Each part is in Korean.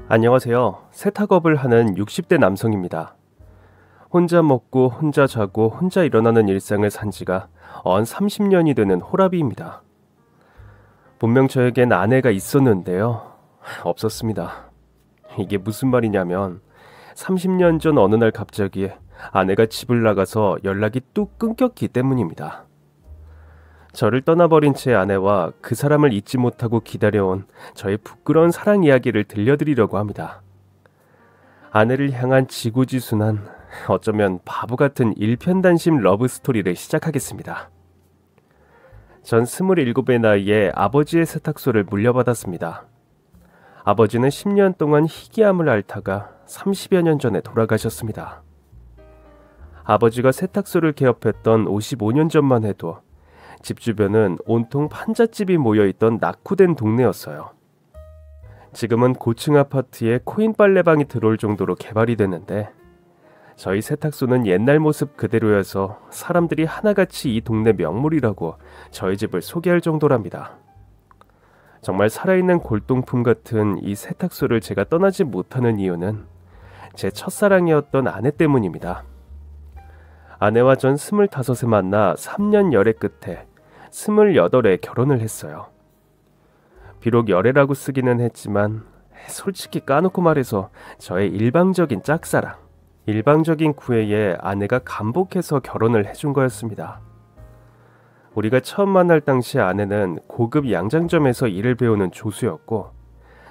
안녕하세요. 세탁업을 하는 60대 남성입니다. 혼자 먹고 혼자 자고 혼자 일어나는 일상을 산 지가 언 30년이 되는 호라비입니다. 분명 저에겐 아내가 있었는데요. 없었습니다. 이게 무슨 말이냐면 30년 전 어느 날 갑자기 아내가 집을 나가서 연락이 뚝 끊겼기 때문입니다. 저를 떠나버린 제 아내와 그 사람을 잊지 못하고 기다려온 저의 부끄러운 사랑 이야기를 들려드리려고 합니다. 아내를 향한 지고지순한 어쩌면 바보 같은 일편단심 러브 스토리를 시작하겠습니다. 전 27의 나이에 아버지의 세탁소를 물려받았습니다. 아버지는 10년 동안 희귀암을 앓다가 30여 년 전에 돌아가셨습니다. 아버지가 세탁소를 개업했던 55년 전만 해도 집 주변은 온통 판잣집이 모여있던 낙후된 동네였어요. 지금은 고층 아파트에 코인 빨래방이 들어올 정도로 개발이 됐는데 저희 세탁소는 옛날 모습 그대로여서 사람들이 하나같이 이 동네 명물이라고 저희 집을 소개할 정도랍니다. 정말 살아있는 골동품 같은 이 세탁소를 제가 떠나지 못하는 이유는 제 첫사랑이었던 아내 때문입니다. 아내와 전 25에 만나 3년 열애 끝에 28에 결혼을 했어요. 비록 열애라고 쓰기는 했지만 솔직히 까놓고 말해서 저의 일방적인 짝사랑, 일방적인 구애에 아내가 감복해서 결혼을 해준 거였습니다. 우리가 처음 만날 당시 아내는 고급 양장점에서 일을 배우는 조수였고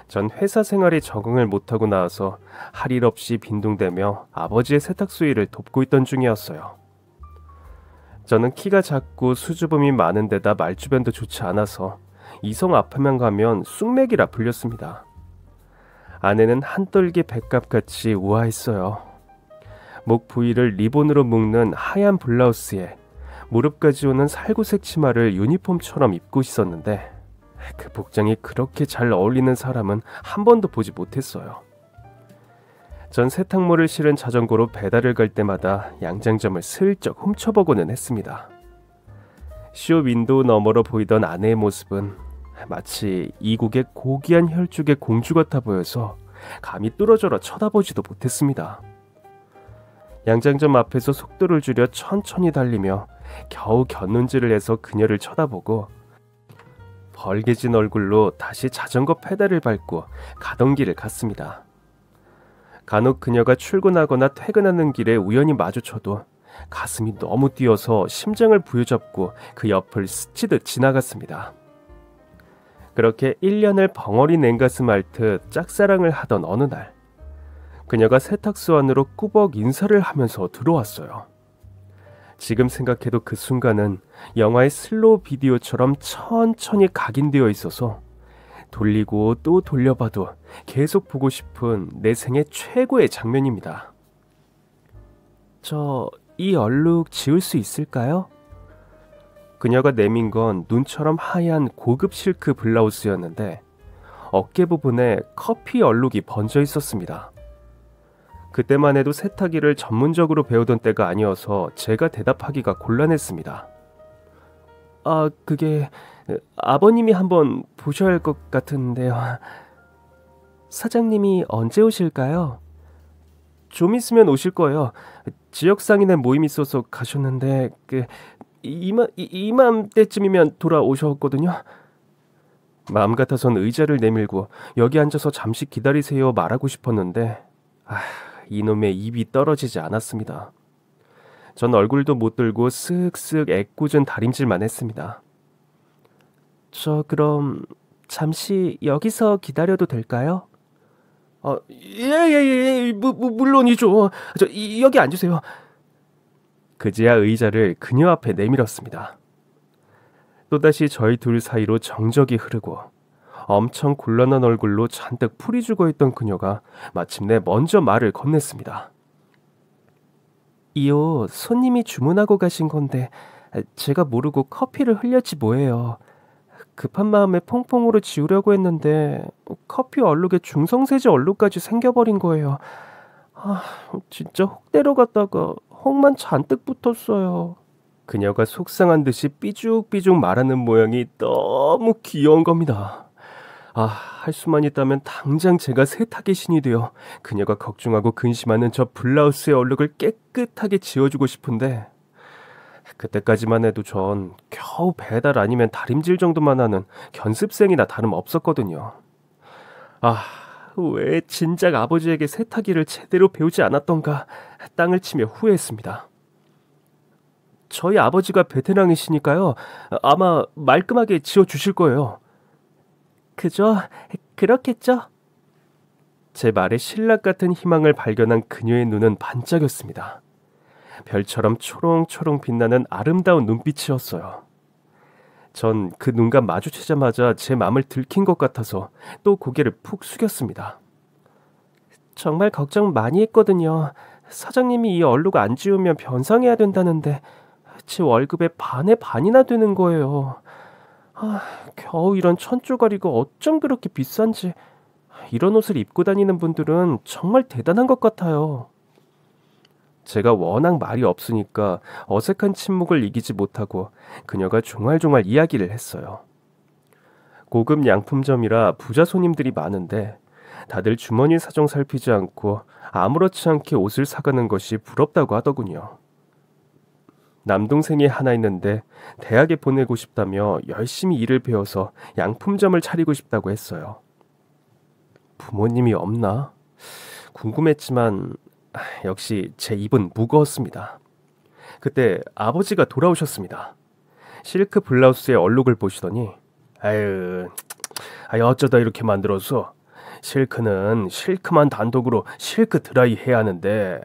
전 회사 생활에 적응을 못하고 나와서 할 일 없이 빈둥대며 아버지의 세탁소 일을 돕고 있던 중이었어요. 저는 키가 작고 수줍음이 많은 데다 말주변도 좋지 않아서 이성 앞에만 가면 쑥맥이라 불렸습니다. 아내는 한떨기 백갑같이 우아했어요. 목 부위를 리본으로 묶는 하얀 블라우스에 무릎까지 오는 살구색 치마를 유니폼처럼 입고 있었는데 그 복장이 그렇게 잘 어울리는 사람은 한 번도 보지 못했어요. 전 세탁물을 실은 자전거로 배달을 갈 때마다 양장점을 슬쩍 훔쳐보고는 했습니다. 쇼 윈도우 너머로 보이던 아내의 모습은 마치 이국의 고귀한 혈족의 공주 같아 보여서 감히 뚫어져라 쳐다보지도 못했습니다. 양장점 앞에서 속도를 줄여 천천히 달리며 겨우 곁눈질을 해서 그녀를 쳐다보고 벌개진 얼굴로 다시 자전거 페달을 밟고 가던 길을 갔습니다. 간혹 그녀가 출근하거나 퇴근하는 길에 우연히 마주쳐도 가슴이 너무 뛰어서 심장을 부여잡고 그 옆을 스치듯 지나갔습니다. 그렇게 1년을 벙어리 냉가슴 앓듯 짝사랑을 하던 어느 날 그녀가 세탁소 안으로 꾸벅 인사를 하면서 들어왔어요. 지금 생각해도 그 순간은 영화의 슬로우 비디오처럼 천천히 각인되어 있어서 돌리고 또 돌려봐도 계속 보고 싶은 내 생애 최고의 장면입니다. 이 얼룩 지울 수 있을까요? 그녀가 내민 건 눈처럼 하얀 고급 실크 블라우스였는데 어깨 부분에 커피 얼룩이 번져 있었습니다. 그때만 해도 세탁기를 전문적으로 배우던 때가 아니어서 제가 대답하기가 곤란했습니다. 그게 아버님이 한번 보셔야 할 것 같은데요. 사장님이 언제 오실까요? 좀 있으면 오실 거예요. 지역상인의 모임이 있어서 가셨는데 이맘때쯤이면 돌아오셨거든요. 마음 같아선 의자를 내밀고 여기 앉아서 잠시 기다리세요 말하고 싶었는데 이놈의 입이 떨어지지 않았습니다. 전 얼굴도 못 들고 쓱쓱 애꿎은 다림질만 했습니다. 그럼 잠시 여기서 기다려도 될까요? 예, 물론이죠. 여기 앉으세요. 그제야 의자를 그녀 앞에 내밀었습니다. 또다시 저희 둘 사이로 정적이 흐르고 엄청 곤란한 얼굴로 잔뜩 풀이 죽어있던 그녀가 마침내 먼저 말을 건넸습니다. 이 옷 손님이 주문하고 가신 건데 제가 모르고 커피를 흘렸지 뭐예요. 급한 마음에 퐁퐁으로 지우려고 했는데 커피 얼룩에 중성세제 얼룩까지 생겨버린 거예요. 진짜 혹 데려갔다가 혹만 잔뜩 붙었어요. 그녀가 속상한 듯이 삐죽삐죽 말하는 모양이 너무 귀여운 겁니다. 할 수만 있다면 당장 제가 세탁의 신이 되어 그녀가 걱정하고 근심하는 저 블라우스의 얼룩을 깨끗하게 지워주고 싶은데 그때까지만 해도 전 겨우 배달 아니면 다림질 정도만 하는 견습생이나 다름없었거든요. 왜 진작 아버지에게 세탁기를 제대로 배우지 않았던가 땅을 치며 후회했습니다. 저희 아버지가 베테랑이시니까요. 아마 말끔하게 지어주실 거예요. 그죠? 그렇겠죠? 제 말에 신락 같은 희망을 발견한 그녀의 눈은 반짝였습니다. 별처럼 초롱초롱 빛나는 아름다운 눈빛이었어요. 전 그 눈과 마주치자마자 제 마음을 들킨 것 같아서 또 고개를 푹 숙였습니다. 정말 걱정 많이 했거든요. 사장님이 이 얼룩 안 지우면 변상해야 된다는데 제 월급의 반의 반이나 되는 거예요. 겨우 이런 천조가리가 어쩜 그렇게 비싼지. 이런 옷을 입고 다니는 분들은 정말 대단한 것 같아요. 제가 워낙 말이 없으니까 어색한 침묵을 이기지 못하고 그녀가 종알종알 이야기를 했어요. 고급 양품점이라 부자 손님들이 많은데 다들 주머니 사정 살피지 않고 아무렇지 않게 옷을 사가는 것이 부럽다고 하더군요. 남동생이 하나 있는데 대학에 보내고 싶다며 열심히 일을 배워서 양품점을 차리고 싶다고 했어요. 부모님이 없나? 궁금했지만 역시 제 입은 무거웠습니다. 그때 아버지가 돌아오셨습니다. 실크 블라우스의 얼룩을 보시더니 아유 어쩌다 이렇게 만들어서 실크는 실크만 단독으로 실크 드라이 해야 하는데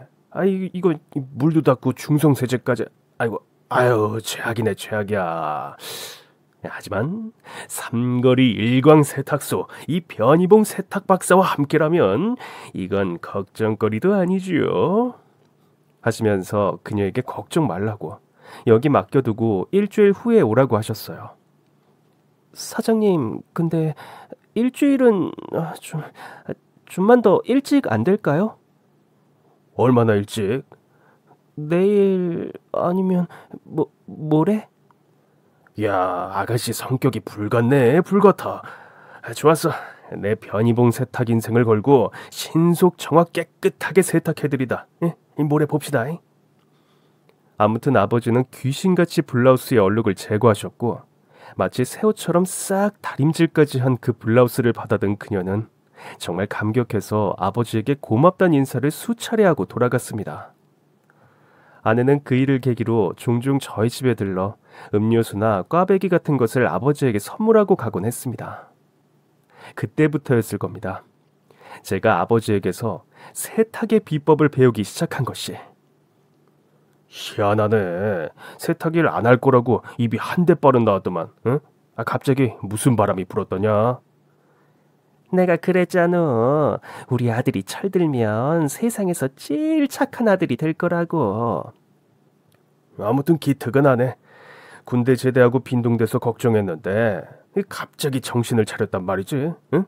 이거 물도 닦고 중성세제까지 최악이네 최악이야. 하지만 삼거리 일광 세탁소 이 변희봉 세탁 박사와 함께라면 이건 걱정거리도 아니지요. 하시면서 그녀에게 걱정 말라고 여기 맡겨두고 일주일 후에 오라고 하셨어요. 사장님, 근데 일주일은 좀만 더 일찍 안 될까요? 얼마나 일찍? 내일 아니면 모레? 야, 아가씨 성격이 불같네, 불같아. 좋았어. 내 변희봉 세탁 인생을 걸고 신속 정확 깨끗하게 세탁해드리다. 모레 봅시다. 아무튼 아버지는 귀신같이 블라우스의 얼룩을 제거하셨고 마치 새 옷처럼 싹 다림질까지 한 그 블라우스를 받아든 그녀는 정말 감격해서 아버지에게 고맙다는 인사를 수차례 하고 돌아갔습니다. 아내는 그 일을 계기로 종종 저희 집에 들러 음료수나 꽈배기 같은 것을 아버지에게 선물하고 가곤 했습니다. 그때부터였을 겁니다. 제가 아버지에게서 세탁의 비법을 배우기 시작한 것이. 희한하네. 세탁일 안 할 거라고 입이 한 대 빠른 나왔더만. 응? 갑자기 무슨 바람이 불었더냐? 내가 그랬잖아. 우리 아들이 철들면 세상에서 제일 착한 아들이 될 거라고. 아무튼 기특은하네. 군대 제대하고 빈둥대서 걱정했는데 갑자기 정신을 차렸단 말이지. 응?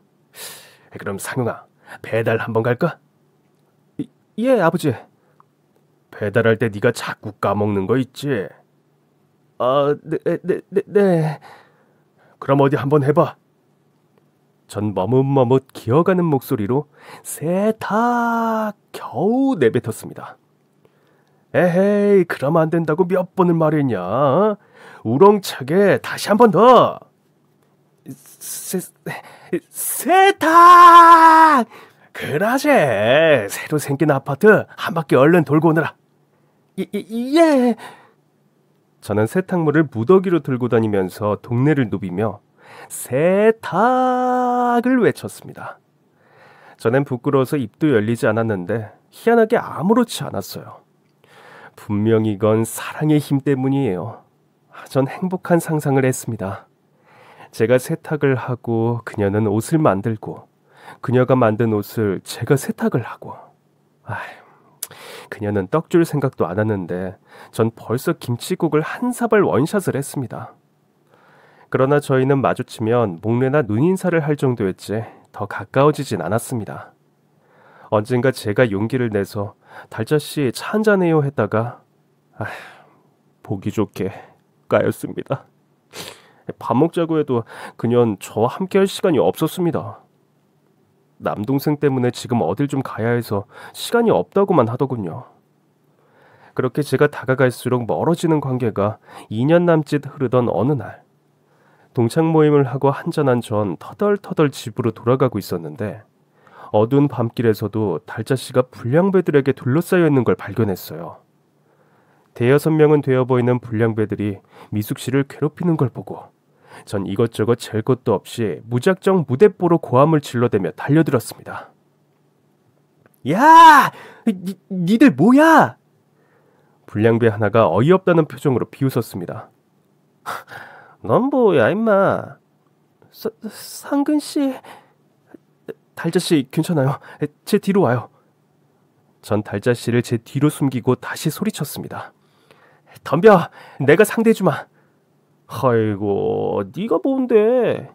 그럼 상용아, 배달 한번 갈까? 예, 아버지. 배달할 때 네가 자꾸 까먹는 거 있지? 네. 그럼 어디 한번 해봐. 전 머뭇머뭇 기어가는 목소리로 세탁 겨우 내뱉었습니다. 에헤이, 그럼 안 된다고 몇 번을 말했냐? 우렁차게 다시 한 번 더. 세탁! 그러지. 새로 생긴 아파트 한 바퀴 얼른 돌고 오너라. 예. 저는 세탁물을 무더기로 들고 다니면서 동네를 누비며 세탁을 외쳤습니다. 저는 부끄러워서 입도 열리지 않았는데 희한하게 아무렇지 않았어요. 분명히 이건 사랑의 힘 때문이에요. 전 행복한 상상을 했습니다. 제가 세탁을 하고 그녀는 옷을 만들고 그녀가 만든 옷을 제가 세탁을 하고. 그녀는 떡 줄 생각도 안 하는데 전 벌써 김치국을 한 사발 원샷을 했습니다. 그러나 저희는 마주치면 목례나 눈인사를 할 정도였지 더 가까워지진 않았습니다. 언젠가 제가 용기를 내서 달자씨 차 한잔해요 했다가 보기 좋게 까였습니다. 밥 먹자고 해도 그년 저와 함께할 시간이 없었습니다. 남동생 때문에 지금 어딜 좀 가야 해서 시간이 없다고만 하더군요. 그렇게 제가 다가갈수록 멀어지는 관계가 2년 남짓 흐르던 어느 날, 동창 모임을 하고 한잔한 전 터덜터덜 집으로 돌아가고 있었는데 어두운 밤길에서도 달자씨가 불량배들에게 둘러싸여 있는 걸 발견했어요. 대여섯 명은 되어 보이는 불량배들이 미숙씨를 괴롭히는 걸 보고 전 이것저것 잴 것도 없이 무작정 무대뽀로 고함을 질러대며 달려들었습니다. 야! 니들 뭐야? 불량배 하나가 어이없다는 표정으로 비웃었습니다. 넌 뭐야 임마. 상근씨. 달자씨 괜찮아요. 제 뒤로 와요. 전 달자씨를 제 뒤로 숨기고 다시 소리쳤습니다. 덤벼. 내가 상대해주마. 아이고 네가 뭔데.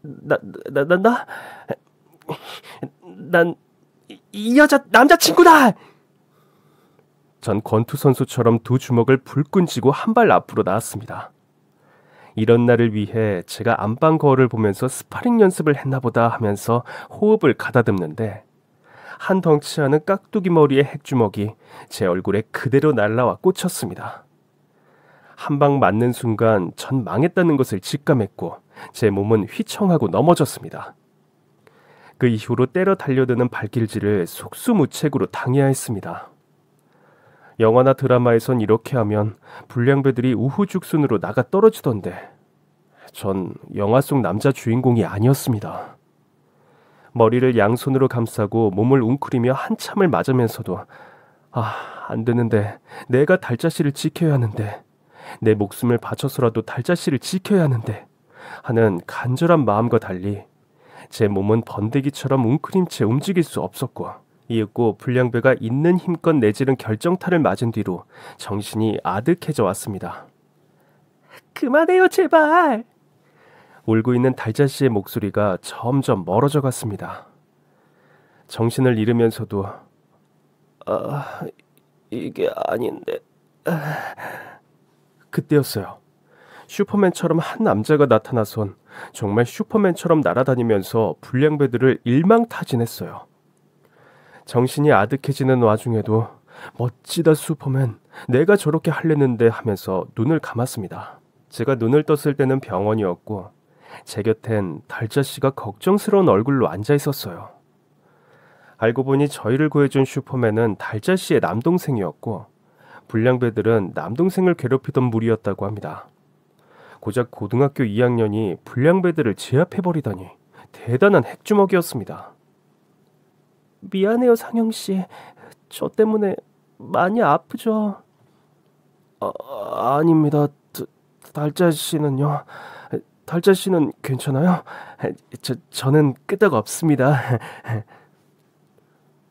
난 이 여자 남자친구다. 전 권투 선수처럼 두 주먹을 불끈 쥐고 한 발 앞으로 나왔습니다. 이런 날을 위해 제가 안방 거울을 보면서 스파링 연습을 했나 보다 하면서 호흡을 가다듬는데 한 덩치 하는 깍두기 머리의 핵주먹이 제 얼굴에 그대로 날라와 꽂혔습니다. 한 방 맞는 순간 전 망했다는 것을 직감했고 제 몸은 휘청하고 넘어졌습니다. 그 이후로 때려 달려드는 발길질을 속수무책으로 당해야 했습니다. 영화나 드라마에선 이렇게 하면 불량배들이 우후죽순으로 나가 떨어지던데 전 영화 속 남자 주인공이 아니었습니다. 머리를 양손으로 감싸고 몸을 웅크리며 한참을 맞으면서도 안 되는데 내가 달자씨를 지켜야 하는데 내 목숨을 바쳐서라도 달자씨를 지켜야 하는데 하는 간절한 마음과 달리 제 몸은 번데기처럼 웅크린 채 움직일 수 없었고 이윽고 불량배가 있는 힘껏 내지른 결정타를 맞은 뒤로 정신이 아득해져 왔습니다. 그만해요 제발. 울고 있는 달자씨의 목소리가 점점 멀어져 갔습니다. 정신을 잃으면서도 이게 아닌데. 그때였어요. 슈퍼맨처럼 한 남자가 나타나선 정말 슈퍼맨처럼 날아다니면서 불량배들을 일망타진했어요. 정신이 아득해지는 와중에도 멋지다 슈퍼맨, 내가 저렇게 할랬는데 하면서 눈을 감았습니다. 제가 눈을 떴을 때는 병원이었고 제 곁엔 달자씨가 걱정스러운 얼굴로 앉아 있었어요. 알고 보니 저희를 구해준 슈퍼맨은 달자씨의 남동생이었고 불량배들은 남동생을 괴롭히던 무리였다고 합니다. 고작 고등학교 2학년이 불량배들을 제압해버리다니 대단한 핵주먹이었습니다. 미안해요 상영씨. 저 때문에 많이 아프죠? 아닙니다. 달자씨는요? 달자씨는 괜찮아요? 저는 끄떡 없습니다.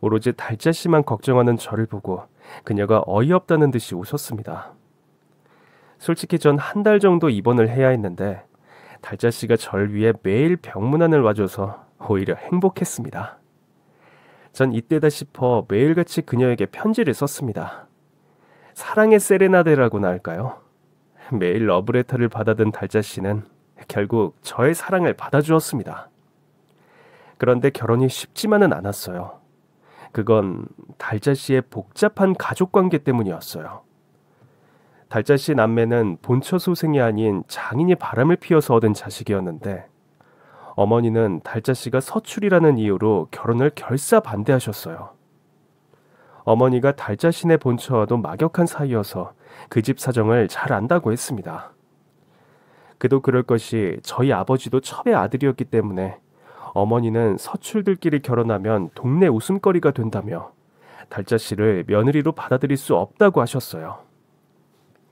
오로지 달자씨만 걱정하는 저를 보고 그녀가 어이없다는 듯이 웃었습니다. 솔직히 전 한 달 정도 입원을 해야 했는데 달자씨가 절 위해 매일 병문안을 와줘서 오히려 행복했습니다. 전 이때다 싶어 매일같이 그녀에게 편지를 썼습니다. 사랑의 세레나데라고나 할까요? 매일 러브레터를 받아든 달자씨는 결국 저의 사랑을 받아주었습니다. 그런데 결혼이 쉽지만은 않았어요. 그건 달자씨의 복잡한 가족관계 때문이었어요. 달자씨 남매는 본처 소생이 아닌 장인이 바람을 피워서 얻은 자식이었는데 어머니는 달자씨가 서출이라는 이유로 결혼을 결사 반대하셨어요. 어머니가 달자씨네 본처와도 막역한 사이여서 그 집 사정을 잘 안다고 했습니다. 그도 그럴 것이 저희 아버지도 첩의 아들이었기 때문에 어머니는 서출들끼리 결혼하면 동네 웃음거리가 된다며 달자씨를 며느리로 받아들일 수 없다고 하셨어요.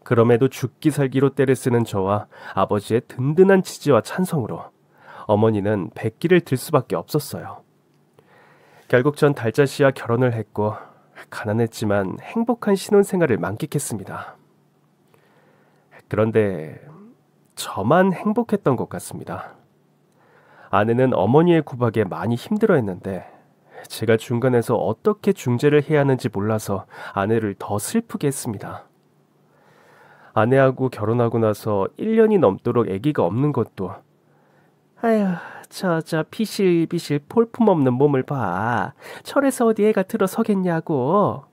그럼에도 죽기 살기로 때를 쓰는 저와 아버지의 든든한 지지와 찬성으로 어머니는 백기를 들 수밖에 없었어요. 결국 전 달자씨와 결혼을 했고 가난했지만 행복한 신혼생활을 만끽했습니다. 그런데 저만 행복했던 것 같습니다. 아내는 어머니의 구박에 많이 힘들어했는데 제가 중간에서 어떻게 중재를 해야 하는지 몰라서 아내를 더 슬프게 했습니다. 아내하고 결혼하고 나서 1년이 넘도록 아기가 없는 것도 아휴, 저 비실비실 볼품없는 몸을 봐. 철에서 어디 애가 들어서겠냐고.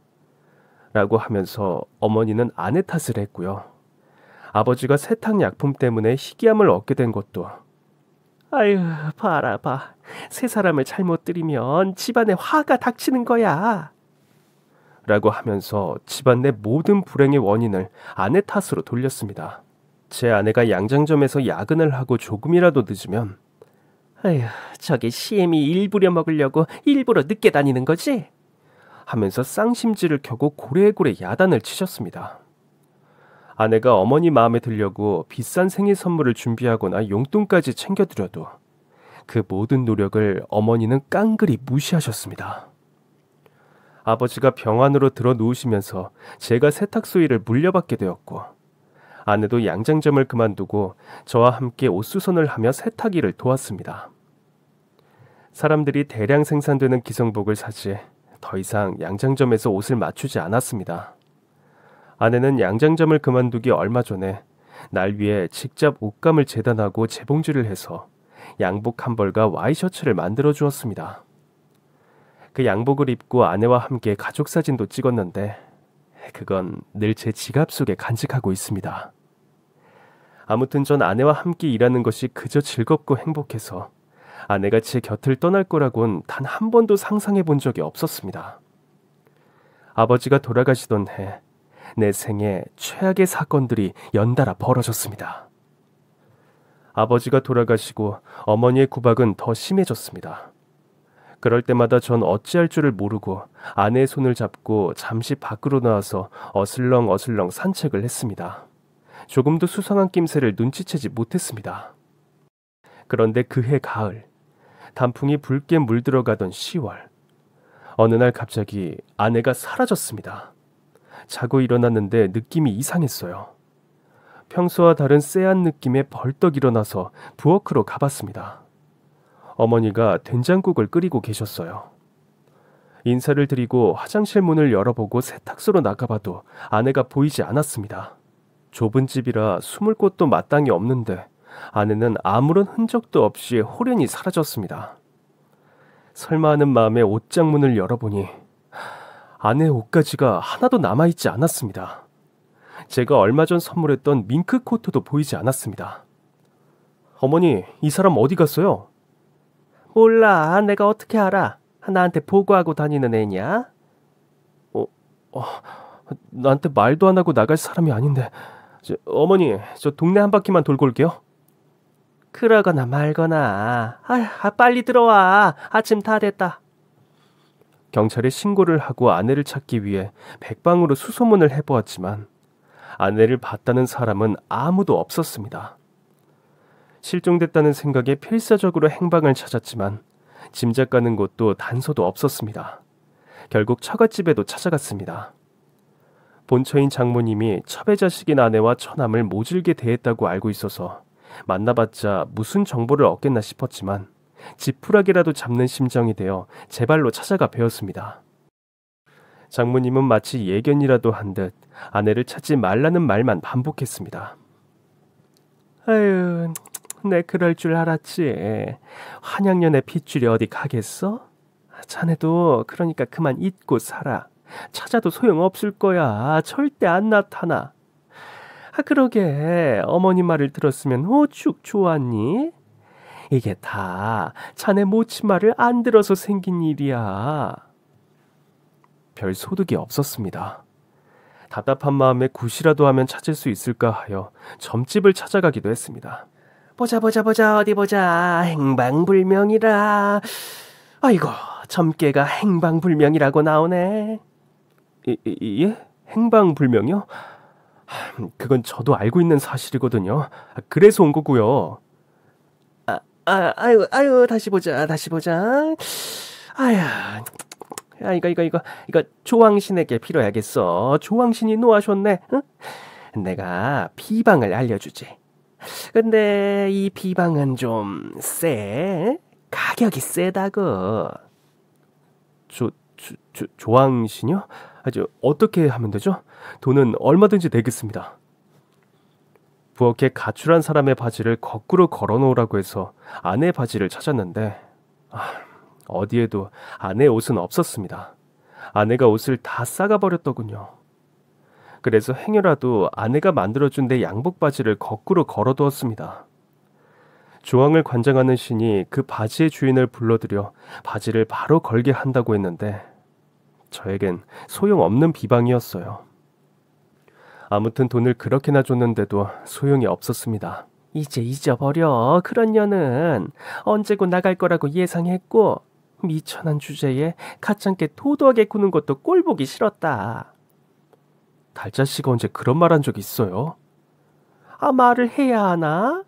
라고 하면서 어머니는 아내 탓을 했고요. 아버지가 세탁약품 때문에 희귀암을 얻게 된 것도 아휴, 봐라 봐. 세 사람을 잘못 들이면 집안에 화가 닥치는 거야. 라고 하면서 집안 내 모든 불행의 원인을 아내 탓으로 돌렸습니다. 제 아내가 양장점에서 야근을 하고 조금이라도 늦으면 아휴, 저게 CM이 일 부려 먹으려고 일부러 늦게 다니는 거지? 하면서 쌍심지를 켜고 고래고래 야단을 치셨습니다. 아내가 어머니 마음에 들려고 비싼 생일 선물을 준비하거나 용돈까지 챙겨드려도 그 모든 노력을 어머니는 깡그리 무시하셨습니다. 아버지가 병원으로 들어 누우시면서 제가 세탁소일을 물려받게 되었고 아내도 양장점을 그만두고 저와 함께 옷수선을 하며 세탁일을 도왔습니다. 사람들이 대량 생산되는 기성복을 사지 더 이상 양장점에서 옷을 맞추지 않았습니다. 아내는 양장점을 그만두기 얼마 전에 날 위해 직접 옷감을 재단하고 재봉질을 해서 양복 한 벌과 와이셔츠를 만들어 주었습니다. 그 양복을 입고 아내와 함께 가족 사진도 찍었는데 그건 늘 제 지갑 속에 간직하고 있습니다. 아무튼 전 아내와 함께 일하는 것이 그저 즐겁고 행복해서 아내가 제 곁을 떠날 거라곤 단 한 번도 상상해 본 적이 없었습니다. 아버지가 돌아가시던 해 내 생에 최악의 사건들이 연달아 벌어졌습니다. 아버지가 돌아가시고 어머니의 구박은 더 심해졌습니다. 그럴 때마다 전 어찌할 줄을 모르고 아내의 손을 잡고 잠시 밖으로 나와서 어슬렁어슬렁 산책을 했습니다. 조금도 수상한 낌새를 눈치채지 못했습니다. 그런데 그해 가을, 단풍이 붉게 물들어가던 10월, 어느 날 갑자기 아내가 사라졌습니다. 자고 일어났는데 느낌이 이상했어요. 평소와 다른 쎄한 느낌에 벌떡 일어나서 부엌으로 가봤습니다. 어머니가 된장국을 끓이고 계셨어요. 인사를 드리고 화장실 문을 열어보고 세탁소로 나가봐도 아내가 보이지 않았습니다. 좁은 집이라 숨을 곳도 마땅히 없는데 아내는 아무런 흔적도 없이 호련히 사라졌습니다. 설마 하는 마음에 옷장 문을 열어보니 아내의 옷가지가 하나도 남아있지 않았습니다. 제가 얼마 전 선물했던 밍크 코트도 보이지 않았습니다. 어머니, 이 사람 어디 갔어요? 몰라, 내가 어떻게 알아? 나한테 보고하고 다니는 애냐? 나한테 말도 안 하고 나갈 사람이 아닌데. 어머니, 저 동네 한 바퀴만 돌고 올게요. 그러거나 말거나. 빨리 들어와. 아침 다 됐다. 경찰에 신고를 하고 아내를 찾기 위해 백방으로 수소문을 해보았지만 아내를 봤다는 사람은 아무도 없었습니다. 실종됐다는 생각에 필사적으로 행방을 찾았지만 짐작 가는 곳도 단서도 없었습니다. 결국 처갓집에도 찾아갔습니다. 본처인 장모님이 첩의자식인 아내와 처남을 모질게 대했다고 알고 있어서 만나봤자 무슨 정보를 얻겠나 싶었지만 지푸라기라도 잡는 심정이 되어 제 발로 찾아가 배웠습니다. 장모님은 마치 예견이라도 한 듯 아내를 찾지 말라는 말만 반복했습니다. 아유, 내 그럴 줄 알았지. 환양년에 핏줄이 어디 가겠어? 자네도 그러니까 그만 잊고 살아. 찾아도 소용없을 거야. 절대 안 나타나. 그러게 어머니 말을 들었으면 오죽 좋았니? 이게 다 자네 모친말을 안 들어서 생긴 일이야. 별 소득이 없었습니다. 답답한 마음에 굿이라도 하면 찾을 수 있을까 하여 점집을 찾아가기도 했습니다. 보자 어디 보자. 행방불명이라. 아이고, 점괘가 행방불명이라고 나오네. 예? 행방불명이요? 그건 저도 알고 있는 사실이거든요. 그래서 온 거고요. 아유, 다시 보자. 이거 조왕신에게 빌어야겠어. 조왕신이 노하셨네. 응? 내가 비방을 알려주지. 근데 이 비방은 좀 세. 가격이 세다고. 조왕신이요? 어떻게 하면 되죠? 돈은 얼마든지 내겠습니다. 부엌에 가출한 사람의 바지를 거꾸로 걸어놓으라고 해서 아내 바지를 찾았는데 어디에도 아내 옷은 없었습니다. 아내가 옷을 다 싸가버렸더군요. 그래서 행여라도 아내가 만들어준 내 양복 바지를 거꾸로 걸어두었습니다. 조항을 관장하는 신이 그 바지의 주인을 불러들여 바지를 바로 걸게 한다고 했는데 저에겐 소용없는 비방이었어요. 아무튼 돈을 그렇게나 줬는데도 소용이 없었습니다. 이제 잊어버려. 그런 년은 언제고 나갈 거라고 예상했고 미천한 주제에 가짜게 도도하게 구는 것도 꼴보기 싫었다. 달자씨가 언제 그런 말 한 적 있어요? 말을 해야 하나?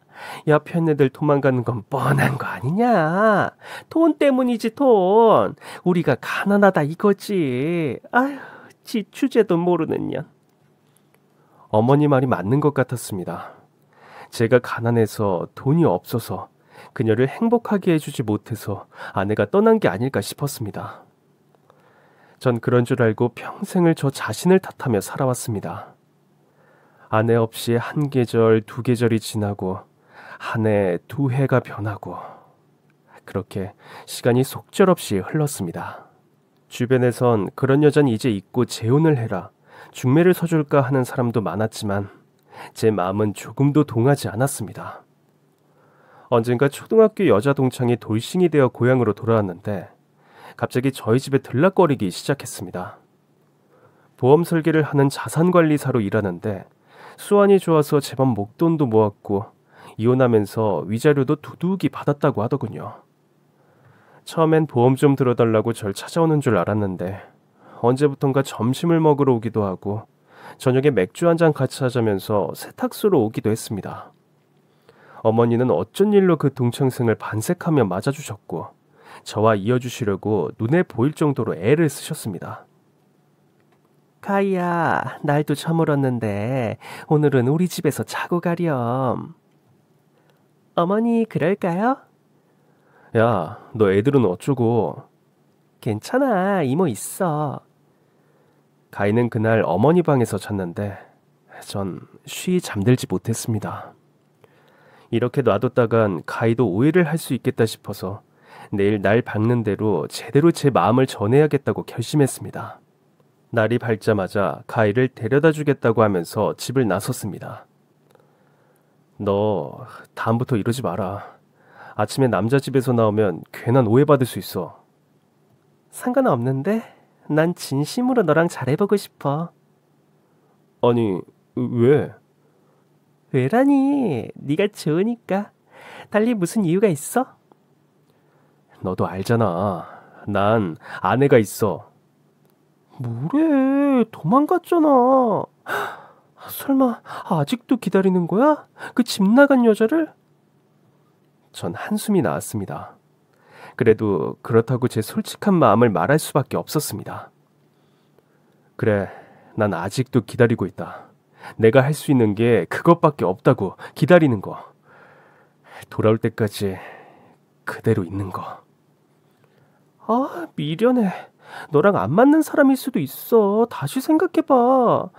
옆에 애들 도망가는 건 뻔한 거 아니냐? 돈 때문이지 돈. 우리가 가난하다 이거지. 아휴, 지 주제도 모르는 년. 어머니 말이 맞는 것 같았습니다. 제가 가난해서 돈이 없어서 그녀를 행복하게 해주지 못해서 아내가 떠난 게 아닐까 싶었습니다. 전 그런 줄 알고 평생을 저 자신을 탓하며 살아왔습니다. 아내 없이 한 계절, 두 계절이 지나고 한 해, 두 해가 변하고 그렇게 시간이 속절없이 흘렀습니다. 주변에선 그런 여잔 이제 잊고 재혼을 해라, 중매를 서줄까 하는 사람도 많았지만 제 마음은 조금도 동하지 않았습니다. 언젠가 초등학교 여자 동창이 돌싱이 되어 고향으로 돌아왔는데 갑자기 저희 집에 들락거리기 시작했습니다. 보험 설계를 하는 자산관리사로 일하는데 수완이 좋아서 제법 목돈도 모았고 이혼하면서 위자료도 두둑이 받았다고 하더군요. 처음엔 보험 좀 들어달라고 절 찾아오는 줄 알았는데 언제부턴가 점심을 먹으러 오기도 하고 저녁에 맥주 한잔 같이 하자면서 세탁소로 오기도 했습니다. 어머니는 어쩐 일로 그 동창생을 반색하며 맞아주셨고 저와 이어주시려고 눈에 보일 정도로 애를 쓰셨습니다. 가희야, 날도 저물었는데 오늘은 우리 집에서 자고 가렴. 어머니 그럴까요? 야, 너 애들은 어쩌고? 괜찮아, 이모 있어. 가희는 그날 어머니 방에서 잤는데 전 쉬이 잠들지 못했습니다. 이렇게 놔뒀다간 가희도 오해를 할 수 있겠다 싶어서 내일 날 밝는 대로 제대로 제 마음을 전해야겠다고 결심했습니다. 날이 밝자마자 가희를 데려다 주겠다고 하면서 집을 나섰습니다. 너 다음부터 이러지 마라. 아침에 남자 집에서 나오면 괜한 오해받을 수 있어. 상관없는데 난 진심으로 너랑 잘해보고 싶어. 아니, 왜? 왜라니? 네가 좋으니까. 달리 무슨 이유가 있어? 너도 알잖아. 난 아내가 있어. 뭐래? 도망갔잖아. 설마 아직도 기다리는 거야? 그 집 나간 여자를? 전 한숨이 나왔습니다. 그래도 그렇다고 제 솔직한 마음을 말할 수밖에 없었습니다. 그래, 난 아직도 기다리고 있다. 내가 할 수 있는 게 그것밖에 없다고, 기다리는 거. 돌아올 때까지 그대로 있는 거. 미련해. 너랑 안 맞는 사람일 수도 있어. 다시 생각해봐.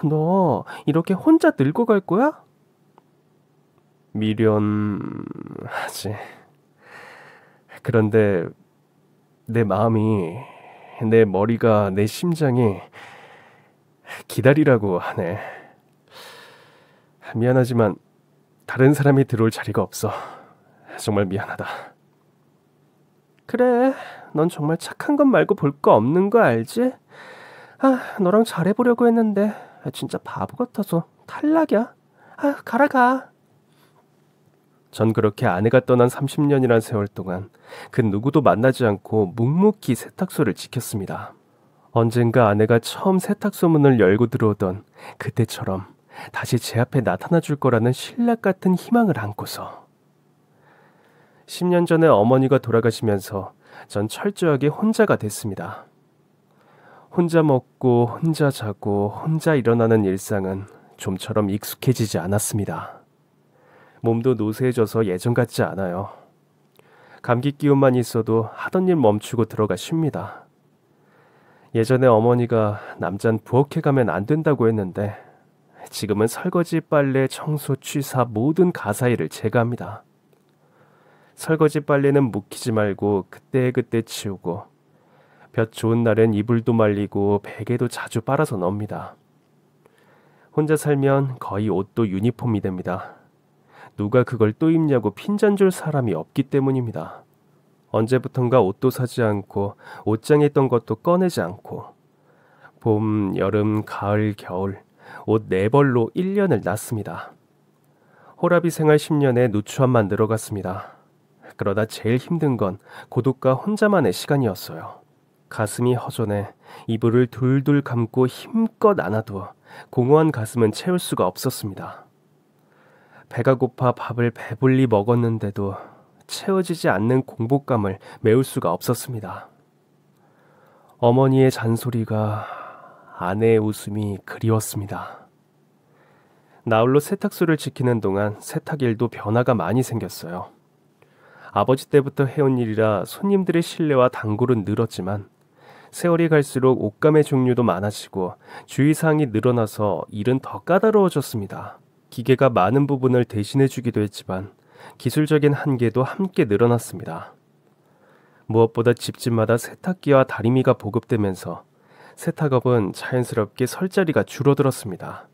너 이렇게 혼자 늙어갈 거야? 미련하지. 그런데 내 마음이, 내 머리가, 내 심장이 기다리라고 하네. 미안하지만 다른 사람이 들어올 자리가 없어. 정말 미안하다. 그래, 넌 정말 착한 것 말고 볼 거 없는 거 알지? 너랑 잘해보려고 했는데 진짜 바보 같아서 탈락이야. 가라 가. 전 그렇게 아내가 떠난 30년이란 세월 동안 그 누구도 만나지 않고 묵묵히 세탁소를 지켰습니다. 언젠가 아내가 처음 세탁소 문을 열고 들어오던 그때처럼 다시 제 앞에 나타나 줄 거라는 신락 같은 희망을 안고서 10년 전에 어머니가 돌아가시면서 전 철저하게 혼자가 됐습니다. 혼자 먹고 혼자 자고 혼자 일어나는 일상은 좀처럼 익숙해지지 않았습니다. 몸도 노쇠해져서 예전 같지 않아요. 감기 기운만 있어도 하던 일 멈추고 들어가 쉽니다. 예전에 어머니가 남잔 부엌에 가면 안 된다고 했는데 지금은 설거지, 빨래, 청소, 취사 모든 가사일을 제가 합니다. 설거지 빨래는 묵히지 말고 그때그때 치우고 볕 좋은 날엔 이불도 말리고 베개도 자주 빨아서 넣습니다. 혼자 살면 거의 옷도 유니폼이 됩니다. 누가 그걸 또 입냐고 핀잔 줄 사람이 없기 때문입니다. 언제부턴가 옷도 사지 않고 옷장에 있던 것도 꺼내지 않고 봄, 여름, 가을, 겨울 옷 4벌로 1년을 났습니다. 호라비 생활 10년에 누추함만 늘어갔습니다. 그러다 제일 힘든 건 고독과 혼자만의 시간이었어요. 가슴이 허전해 이불을 둘둘 감고 힘껏 안아도 공허한 가슴은 채울 수가 없었습니다. 배가 고파 밥을 배불리 먹었는데도 채워지지 않는 공복감을 메울 수가 없었습니다. 어머니의 잔소리가, 아내의 웃음이 그리웠습니다. 나홀로 세탁소를 지키는 동안 세탁일도 변화가 많이 생겼어요. 아버지 때부터 해온 일이라 손님들의 신뢰와 단골은 늘었지만 세월이 갈수록 옷감의 종류도 많아지고 주의사항이 늘어나서 일은 더 까다로워졌습니다. 기계가 많은 부분을 대신해 주기도 했지만 기술적인 한계도 함께 늘어났습니다. 무엇보다 집집마다 세탁기와 다리미가 보급되면서 세탁업은 자연스럽게 설 자리가 줄어들었습니다.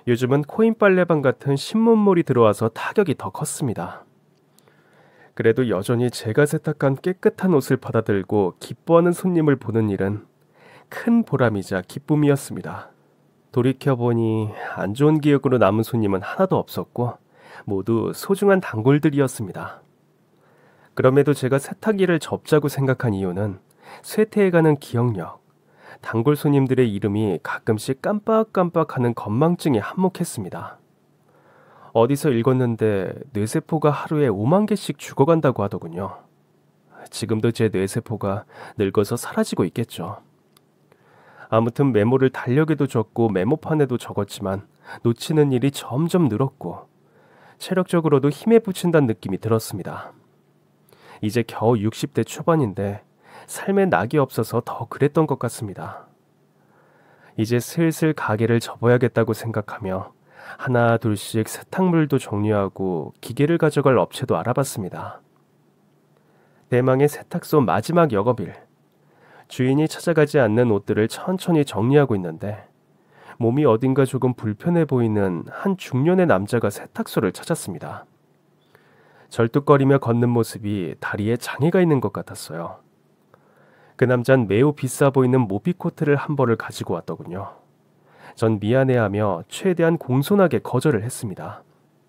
요즘은 코인 빨래방 같은 신문물이 들어와서 타격이 더 컸습니다. 그래도 여전히 제가 세탁한 깨끗한 옷을 받아들고 기뻐하는 손님을 보는 일은 큰 보람이자 기쁨이었습니다. 돌이켜보니 안 좋은 기억으로 남은 손님은 하나도 없었고 모두 소중한 단골들이었습니다. 그럼에도 제가 세탁기를 접자고 생각한 이유는 쇠퇴해가는 기억력, 단골 손님들의 이름이 가끔씩 깜빡깜빡하는 건망증에 한몫했습니다. 어디서 읽었는데 뇌세포가 하루에 5만 개씩 죽어간다고 하더군요. 지금도 제 뇌세포가 늙어서 사라지고 있겠죠. 아무튼 메모를 달력에도 적고 메모판에도 적었지만 놓치는 일이 점점 늘었고 체력적으로도 힘에 부친다는 느낌이 들었습니다. 이제 겨우 60대 초반인데 삶에 낙이 없어서 더 그랬던 것 같습니다. 이제 슬슬 가게를 접어야겠다고 생각하며 하나 둘씩 세탁물도 정리하고 기계를 가져갈 업체도 알아봤습니다. 대망의 세탁소 마지막 영업일. 주인이 찾아가지 않는 옷들을 천천히 정리하고 있는데 몸이 어딘가 조금 불편해 보이는 한 중년의 남자가 세탁소를 찾았습니다. 절뚝거리며 걷는 모습이 다리에 장애가 있는 것 같았어요. 그 남자는 매우 비싸 보이는 모피코트를 한 벌을 가지고 왔더군요. 전 미안해하며 최대한 공손하게 거절을 했습니다.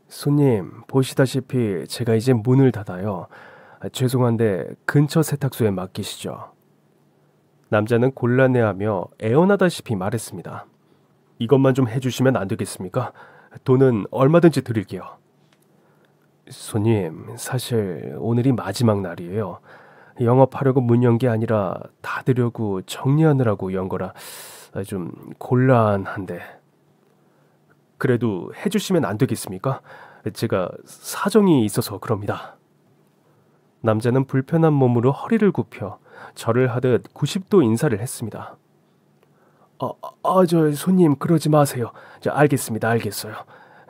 손님, 보시다시피 제가 이제 문을 닫아요. 죄송한데 근처 세탁소에 맡기시죠. 남자는 곤란해하며 애원하다시피 말했습니다. 이것만 좀 해주시면 안 되겠습니까? 돈은 얼마든지 드릴게요. 손님, 사실 오늘이 마지막 날이에요. 영업하려고 문 연 게 아니라 닫으려고 정리하느라고 연 거라 좀 곤란한데. 그래도 해주시면 안 되겠습니까? 제가 사정이 있어서 그럽니다. 남자는 불편한 몸으로 허리를 굽혀 절을 하듯 90도 인사를 했습니다. 저 손님 그러지 마세요. 알겠습니다. 알겠어요.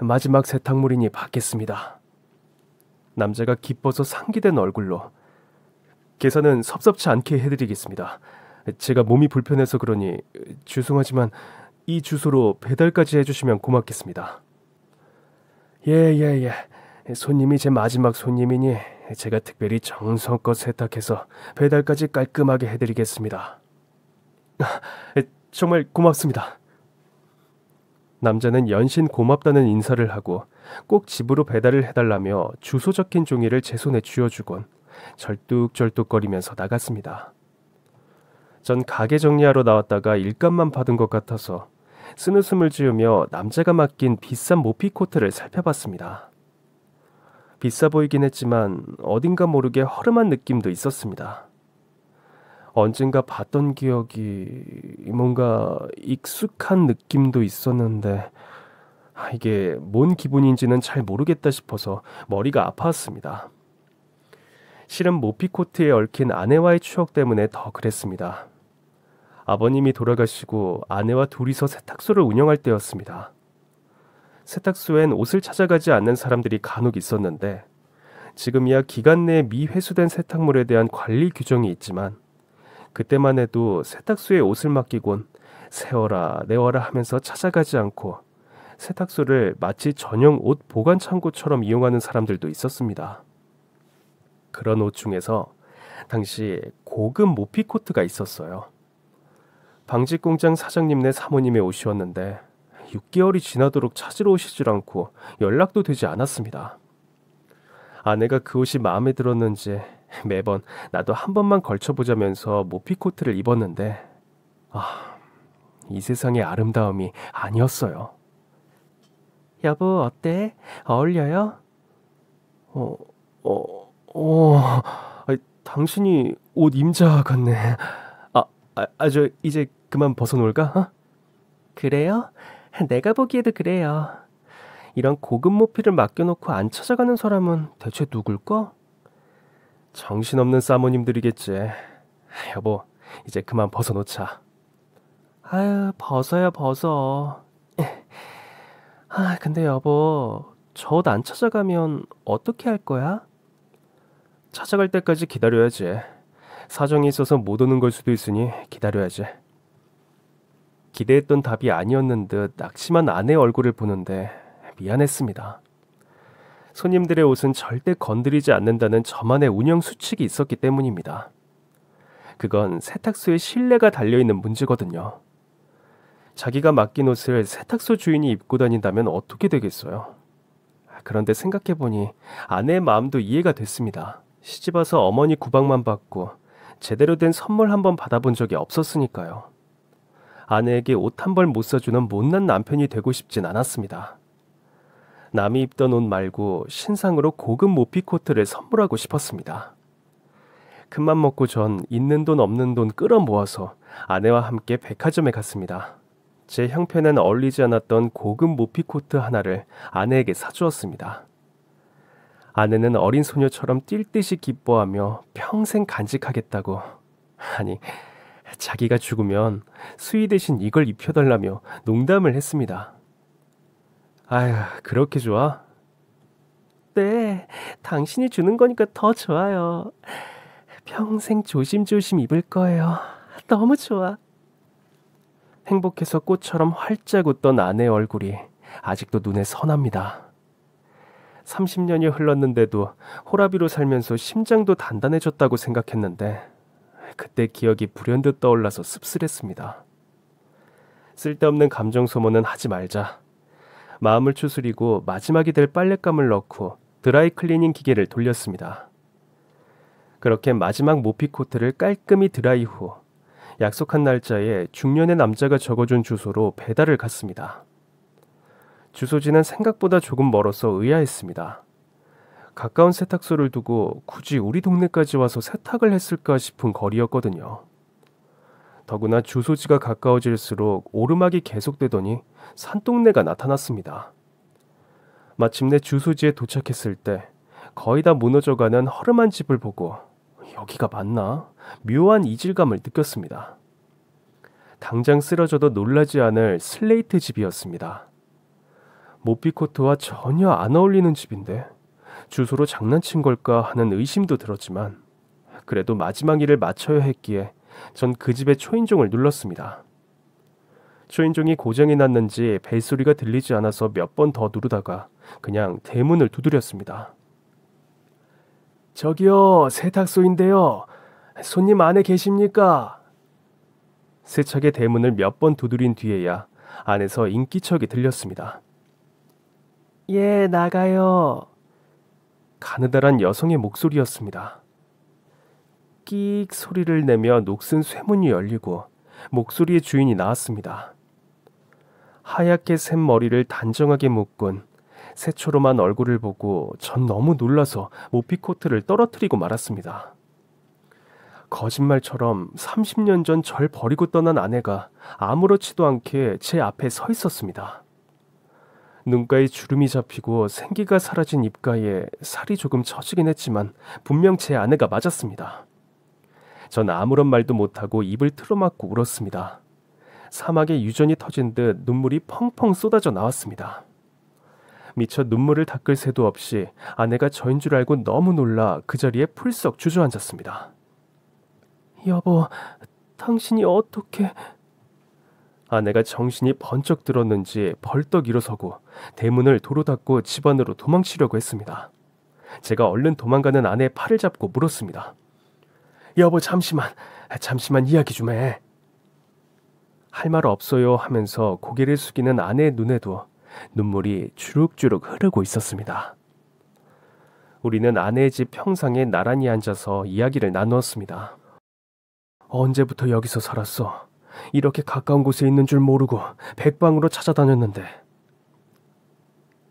마지막 세탁물이니 받겠습니다. 남자가 기뻐서 상기된 얼굴로 계산은 섭섭치 않게 해드리겠습니다. 제가 몸이 불편해서 그러니 죄송하지만 이 주소로 배달까지 해주시면 고맙겠습니다. 예. 손님이 제 마지막 손님이니 제가 특별히 정성껏 세탁해서 배달까지 깔끔하게 해드리겠습니다. 정말 고맙습니다. 남자는 연신 고맙다는 인사를 하고 꼭 집으로 배달을 해달라며 주소 적힌 종이를 제 손에 쥐어주곤 절뚝절뚝거리면서 나갔습니다. 전 가게 정리하러 나왔다가 일감만 받은 것 같아서 쓴웃음을 지으며 남자가 맡긴 비싼 모피코트를 살펴봤습니다. 비싸 보이긴 했지만 어딘가 모르게 허름한 느낌도 있었습니다. 언젠가 봤던 기억이 뭔가 익숙한 느낌도 있었는데 이게 뭔 기분인지는 잘 모르겠다 싶어서 머리가 아파왔습니다. 실은 모피코트에 얽힌 아내와의 추억 때문에 더 그랬습니다. 아버님이 돌아가시고 아내와 둘이서 세탁소를 운영할 때였습니다. 세탁소엔 옷을 찾아가지 않는 사람들이 간혹 있었는데 지금이야 기간 내에 미회수된 세탁물에 대한 관리 규정이 있지만 그때만 해도 세탁소에 옷을 맡기곤 세워라 내워라 하면서 찾아가지 않고 세탁소를 마치 전용 옷 보관 창고처럼 이용하는 사람들도 있었습니다. 그런 옷 중에서 당시 고급 모피 코트가 있었어요. 방직 공장 사장님네 사모님의 옷이었는데 6개월이 지나도록 찾으러 오시질 않고 연락도 되지 않았습니다. 아내가 그 옷이 마음에 들었는지 매번 나도 한 번만 걸쳐보자면서 모피 코트를 입었는데 이 세상의 아름다움이 아니었어요. 여보 어때? 어울려요? 당신이 옷 임자 같네. 저 이제 그만 벗어놓을까? 어? 그래요? 내가 보기에도 그래요. 이런 고급 모피를 맡겨놓고 안 찾아가는 사람은 대체 누굴까? 정신없는 사모님들이겠지. 여보, 이제 그만 벗어놓자. 아유, 벗어요, 벗어. 근데 여보, 저 옷 안 찾아가면 어떻게 할 거야? 찾아갈 때까지 기다려야지. 사정이 있어서 못 오는 걸 수도 있으니 기다려야지. 기대했던 답이 아니었는 듯 낙심한 아내의 얼굴을 보는데 미안했습니다. 손님들의 옷은 절대 건드리지 않는다는 저만의 운영 수칙이 있었기 때문입니다. 그건 세탁소에 신뢰가 달려있는 문제거든요. 자기가 맡긴 옷을 세탁소 주인이 입고 다닌다면 어떻게 되겠어요? 그런데 생각해보니 아내의 마음도 이해가 됐습니다. 시집와서 어머니 구박만 받고 제대로 된 선물 한 번 받아본 적이 없었으니까요. 아내에게 옷 한 벌 못 사주는 못난 남편이 되고 싶진 않았습니다. 남이 입던 옷 말고 신상으로 고급 모피 코트를 선물하고 싶었습니다. 큰맘 먹고 전 있는 돈 없는 돈 끌어 모아서 아내와 함께 백화점에 갔습니다. 제 형편엔 어울리지 않았던 고급 모피 코트 하나를 아내에게 사주었습니다. 아내는 어린 소녀처럼 뛸 듯이 기뻐하며 평생 간직하겠다고, 아니 자기가 죽으면 수의 대신 이걸 입혀달라며 농담을 했습니다. 아휴, 그렇게 좋아? 네, 당신이 주는 거니까 더 좋아요. 평생 조심조심 입을 거예요. 너무 좋아. 행복해서 꽃처럼 활짝 웃던 아내의 얼굴이 아직도 눈에 선합니다. 30년이 흘렀는데도 호라비로 살면서 심장도 단단해졌다고 생각했는데 그때 기억이 불현듯 떠올라서 씁쓸했습니다. 쓸데없는 감정 소모는 하지 말자. 마음을 추스리고 마지막이 될 빨랫감을 넣고 드라이 클리닝 기계를 돌렸습니다. 그렇게 마지막 모피 코트를 깔끔히 드라이 후 약속한 날짜에 중년의 남자가 적어준 주소로 배달을 갔습니다. 주소지는 생각보다 조금 멀어서 의아했습니다. 가까운 세탁소를 두고 굳이 우리 동네까지 와서 세탁을 했을까 싶은 거리였거든요. 더구나 주소지가 가까워질수록 오르막이 계속되더니 산동네가 나타났습니다. 마침내 주소지에 도착했을 때 거의 다 무너져가는 허름한 집을 보고 여기가 맞나? 묘한 이질감을 느꼈습니다. 당장 쓰러져도 놀라지 않을 슬레이트 집이었습니다. 모피코트와 전혀 안 어울리는 집인데 주소로 장난친 걸까 하는 의심도 들었지만 그래도 마지막 일을 마쳐야 했기에 전 그 집의 초인종을 눌렀습니다. 초인종이 고장이 났는지 벨소리가 들리지 않아서 몇 번 더 누르다가 그냥 대문을 두드렸습니다. 저기요, 세탁소인데요. 손님 안에 계십니까? 세차게 대문을 몇 번 두드린 뒤에야 안에서 인기척이 들렸습니다. 예, 나가요. 가느다란 여성의 목소리였습니다. 끼익 소리를 내며 녹슨 쇠문이 열리고 목소리의 주인이 나왔습니다. 하얗게 샌 머리를 단정하게 묶은 새초롬한 얼굴을 보고 전 너무 놀라서 모피코트를 떨어뜨리고 말았습니다. 거짓말처럼 30년 전 절 버리고 떠난 아내가 아무렇지도 않게 제 앞에 서 있었습니다. 눈가에 주름이 잡히고 생기가 사라진 입가에 살이 조금 처지긴 했지만 분명 제 아내가 맞았습니다. 전 아무런 말도 못하고 입을 틀어막고 울었습니다. 사막에 유전이 터진 듯 눈물이 펑펑 쏟아져 나왔습니다. 미처 눈물을 닦을 새도 없이 아내가 저인 줄 알고 너무 놀라 그 자리에 풀썩 주저앉았습니다. 여보, 당신이 어떻게... 아내가 정신이 번쩍 들었는지 벌떡 일어서고 대문을 도로 닫고 집 안으로 도망치려고 했습니다. 제가 얼른 도망가는 아내의 팔을 잡고 물었습니다. 여보, 잠시만 이야기 좀 해. 할 말 없어요 하면서 고개를 숙이는 아내의 눈에도 눈물이 주룩주룩 흐르고 있었습니다. 우리는 아내의 집 평상에 나란히 앉아서 이야기를 나누었습니다. 언제부터 여기서 살았어? 이렇게 가까운 곳에 있는 줄 모르고 백방으로 찾아다녔는데.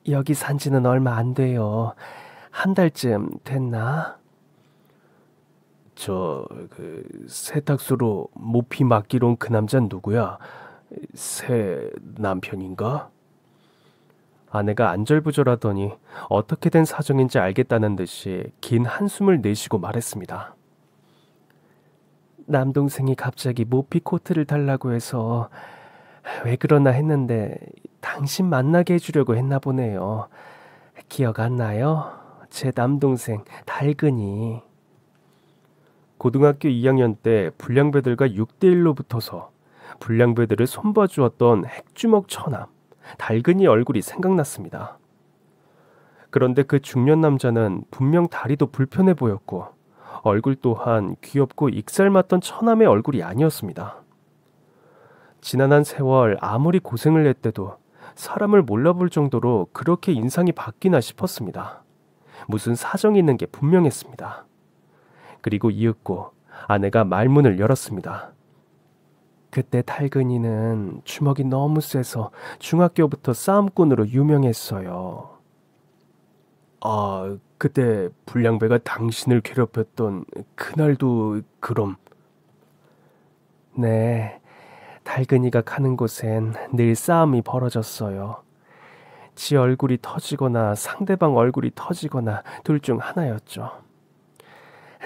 여기 산 지는 얼마 안 돼요. 한 달쯤 됐나? 세탁소로 모피 맡기러 온 그 남자는 누구야? 새 남편인가? 아내가 안절부절하더니 어떻게 된 사정인지 알겠다는 듯이 긴 한숨을 내쉬고 말했습니다. 남동생이 갑자기 모피 코트를 달라고 해서 왜 그러나 했는데 당신 만나게 해주려고 했나 보네요. 기억 안 나요? 제 남동생 달근이. 고등학교 2학년 때 불량배들과 6대1로 붙어서 불량배들을 손봐주었던 핵주먹 처남 달근이 얼굴이 생각났습니다. 그런데 그 중년 남자는 분명 다리도 불편해 보였고 얼굴 또한 귀엽고 익살 맞던 처남의 얼굴이 아니었습니다. 지난한 세월 아무리 고생을 했대도 사람을 몰라볼 정도로 그렇게 인상이 바뀌나 싶었습니다. 무슨 사정이 있는 게 분명했습니다. 그리고 이윽고 아내가 말문을 열었습니다. 그때 달근이는 주먹이 너무 세서 중학교부터 싸움꾼으로 유명했어요. 아, 그때 불량배가 당신을 괴롭혔던 그날도 그럼? 네, 달근이가 가는 곳엔 늘 싸움이 벌어졌어요. 지 얼굴이 터지거나 상대방 얼굴이 터지거나 둘 중 하나였죠.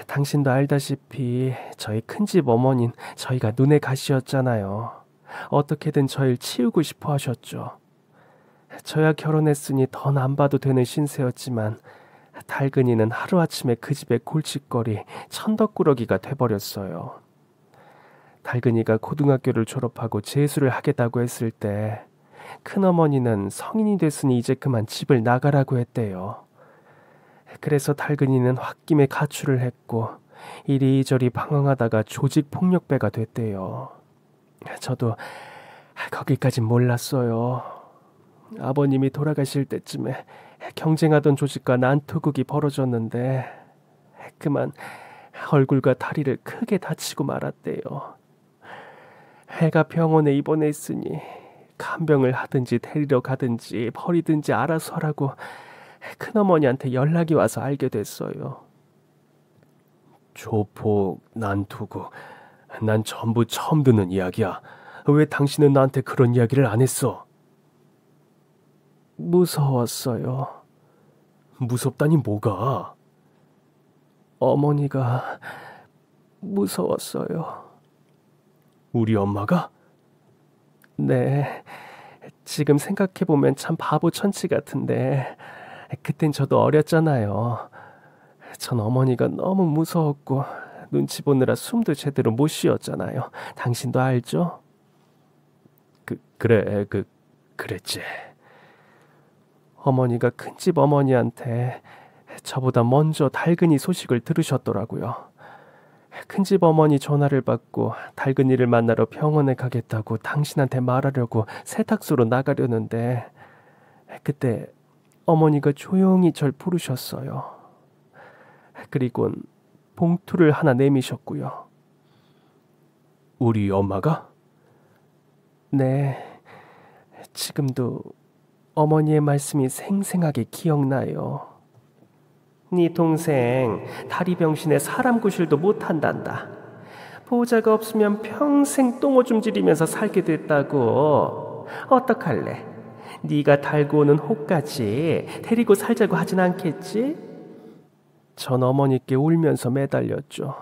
당신도 알다시피 저희 큰집 어머니는 저희가 눈의 가시였잖아요. 어떻게든 저희를 치우고 싶어 하셨죠. 저야 결혼했으니 더 안 봐도 되는 신세였지만 달근이는 하루아침에 그 집의 골칫거리 천덕꾸러기가 돼버렸어요. 달근이가 고등학교를 졸업하고 재수를 하겠다고 했을 때 큰어머니는 성인이 됐으니 이제 그만 집을 나가라고 했대요. 그래서 달근이는 홧김에 가출을 했고 이리저리 방황하다가 조직폭력배가 됐대요. 저도 거기까진 몰랐어요. 아버님이 돌아가실 때쯤에 경쟁하던 조직과 난투극이 벌어졌는데 그만 얼굴과 다리를 크게 다치고 말았대요. 애가 병원에 입원해 있으니 간병을 하든지 데리러 가든지 버리든지 알아서 하라고 큰어머니한테 연락이 와서 알게 됐어요. 조폭, 난투극, 난 전부 처음 듣는 이야기야. 왜 당신은 나한테 그런 이야기를 안 했어? 무서웠어요. 무섭다니 뭐가? 어머니가 무서웠어요. 우리 엄마가? 네, 지금 생각해보면 참 바보 천치 같은데 그땐 저도 어렸잖아요. 전 어머니가 너무 무서웠고 눈치 보느라 숨도 제대로 못 쉬었잖아요. 당신도 알죠? 그랬지. 어머니가 큰집 어머니한테 저보다 먼저 달근이 소식을 들으셨더라고요. 큰집 어머니 전화를 받고 달근이를 만나러 병원에 가겠다고 당신한테 말하려고 세탁소로 나가려는데 그때 어머니가 조용히 절 부르셨어요. 그리곤 봉투를 하나 내미셨고요. 우리 엄마가? 네, 지금도 어머니의 말씀이 생생하게 기억나요. 네 동생 다리 병신에 사람 구실도 못한단다. 보호자가 없으면 평생 똥오줌 지리면서 살게 됐다고. 어떡할래? 네가 달고 오는 호까지 데리고 살자고 하진 않겠지? 전 어머니께 울면서 매달렸죠.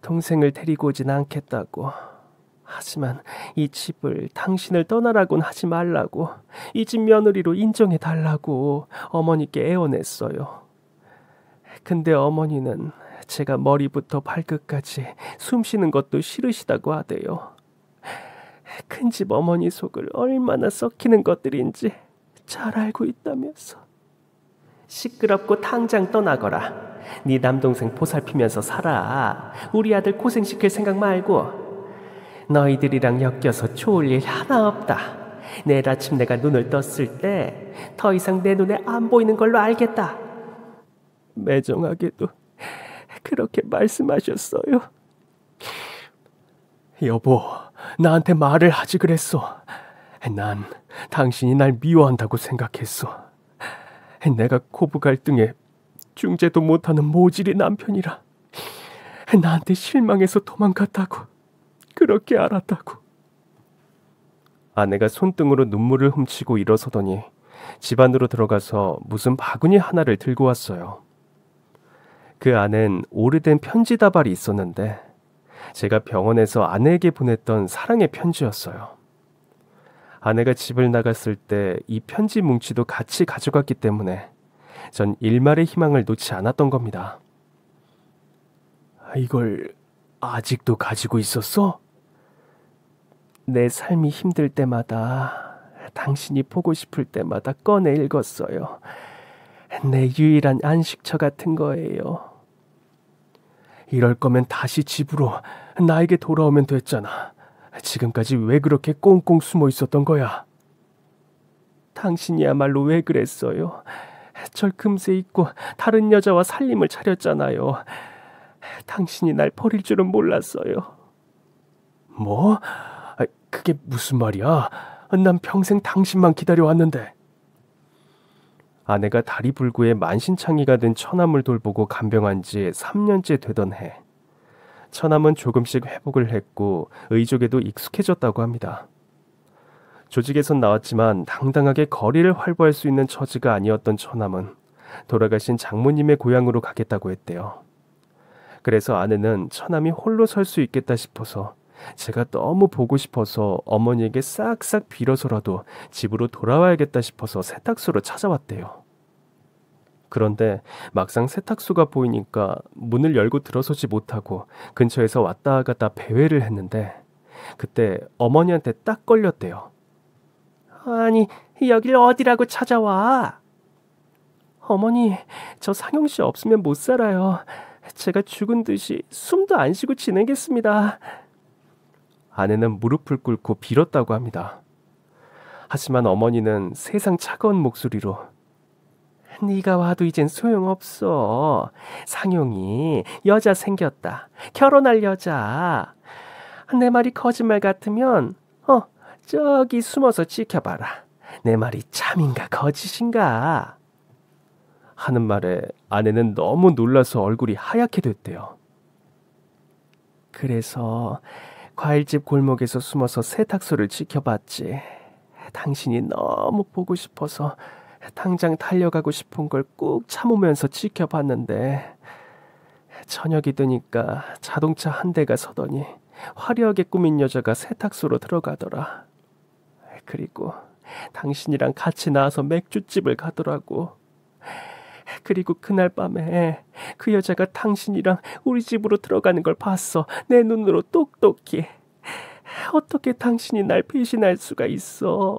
동생을 데리고 오진 않겠다고. 하지만 이 집을 당신을 떠나라곤 하지 말라고, 이 집 며느리로 인정해달라고 어머니께 애원했어요. 근데 어머니는 제가 머리부터 발끝까지 숨 쉬는 것도 싫으시다고 하대요. 큰 집 어머니 속을 얼마나 썩히는 것들인지 잘 알고 있다면서. 시끄럽고 당장 떠나거라. 네 남동생 보살피면서 살아. 우리 아들 고생시킬 생각 말고. 너희들이랑 엮여서 좋을 일 하나 없다. 내일 아침 내가 눈을 떴을 때 더 이상 내 눈에 안 보이는 걸로 알겠다. 매정하게도 그렇게 말씀하셨어요. 여보, 나한테 말을 하지 그랬어. 난 당신이 날 미워한다고 생각했어. 내가 고부 갈등에 중재도 못하는 모질이 남편이라 나한테 실망해서 도망갔다고 그렇게 알았다고. 아내가 손등으로 눈물을 훔치고 일어서더니 집 안으로 들어가서 무슨 바구니 하나를 들고 왔어요. 그 안엔 오래된 편지 다발이 있었는데 제가 병원에서 아내에게 보냈던 사랑의 편지였어요. 아내가 집을 나갔을 때 이 편지 뭉치도 같이 가져갔기 때문에 전 일말의 희망을 놓지 않았던 겁니다. 이걸 아직도 가지고 있었어? 내 삶이 힘들 때마다, 당신이 보고 싶을 때마다 꺼내 읽었어요. 내 유일한 안식처 같은 거예요. 이럴 거면 다시 집으로 나에게 돌아오면 됐잖아. 지금까지 왜 그렇게 꽁꽁 숨어 있었던 거야? 당신이야말로 왜 그랬어요? 절 금세 잊고 다른 여자와 살림을 차렸잖아요. 당신이 날 버릴 줄은 몰랐어요. 뭐? 그게 무슨 말이야? 난 평생 당신만 기다려왔는데. 아내가 다리 불구에 만신창이가 된 처남을 돌보고 간병한 지 3년째 되던 해. 처남은 조금씩 회복을 했고 의족에도 익숙해졌다고 합니다. 조직에선 나왔지만 당당하게 거리를 활보할 수 있는 처지가 아니었던 처남은 돌아가신 장모님의 고향으로 가겠다고 했대요. 그래서 아내는 처남이 홀로 설 수 있겠다 싶어서 제가 너무 보고 싶어서 어머니에게 싹싹 빌어서라도 집으로 돌아와야겠다 싶어서 세탁소로 찾아왔대요. 그런데 막상 세탁소가 보이니까 문을 열고 들어서지 못하고 근처에서 왔다 갔다 배회를 했는데 그때 어머니한테 딱 걸렸대요. 아니, 여길 어디라고 찾아와? 어머니, 저 상용 씨 없으면 못 살아요. 제가 죽은 듯이 숨도 안 쉬고 지내겠습니다. 아내는 무릎을 꿇고 빌었다고 합니다. 하지만 어머니는 세상 차가운 목소리로 네가 와도 이젠 소용없어. 상용이 여자 생겼다. 결혼할 여자. 내 말이 거짓말 같으면 저기 숨어서 지켜봐라. 내 말이 참인가 거짓인가. 하는 말에 아내는 너무 놀라서 얼굴이 하얗게 됐대요. 그래서 과일집 골목에서 숨어서 세탁소를 지켜봤지. 당신이 너무 보고 싶어서 당장 달려가고 싶은 걸 꾹 참으면서 지켜봤는데 저녁이 되니까 자동차 한 대가 서더니 화려하게 꾸민 여자가 세탁소로 들어가더라. 그리고 당신이랑 같이 나와서 맥주집을 가더라고. 그리고 그날 밤에 그 여자가 당신이랑 우리 집으로 들어가는 걸 봤어. 내 눈으로 똑똑히. 어떻게 당신이 날 배신할 수가 있어?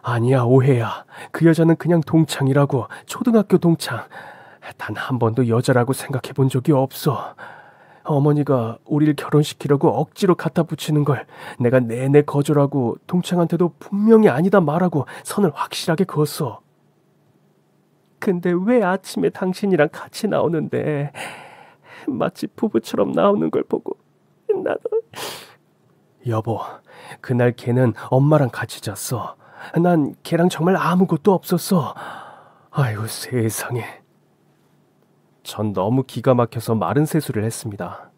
아니야, 오해야. 그 여자는 그냥 동창이라고. 초등학교 동창. 단 한 번도 여자라고 생각해 본 적이 없어. 어머니가 우리를 결혼시키려고 억지로 갖다 붙이는 걸 내가 내내 거절하고 동창한테도 분명히 아니다 말하고 선을 확실하게 그었어. 근데 왜 아침에 당신이랑 같이 나오는데 마치 부부처럼 나오는 걸 보고 나도... 여보, 그날 걔는 엄마랑 같이 잤어. 난 걔랑 정말 아무것도 없었어. 아이고 세상에. 전 너무 기가 막혀서 마른 세수를 했습니다.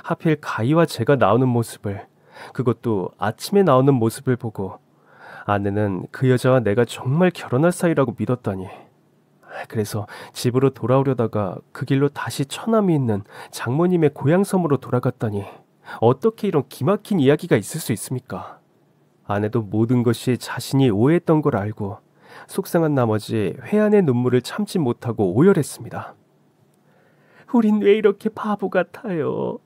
하필 가희와 제가 나오는 모습을, 그것도 아침에 나오는 모습을 보고 아내는 그 여자와 내가 정말 결혼할 사이라고 믿었다니. 그래서 집으로 돌아오려다가 그 길로 다시 처남이 있는 장모님의 고향섬으로 돌아갔더니 어떻게 이런 기막힌 이야기가 있을 수 있습니까? 아내도 모든 것이 자신이 오해했던 걸 알고 속상한 나머지 회한의 눈물을 참지 못하고 오열했습니다. 우린 왜 이렇게 바보 같아요?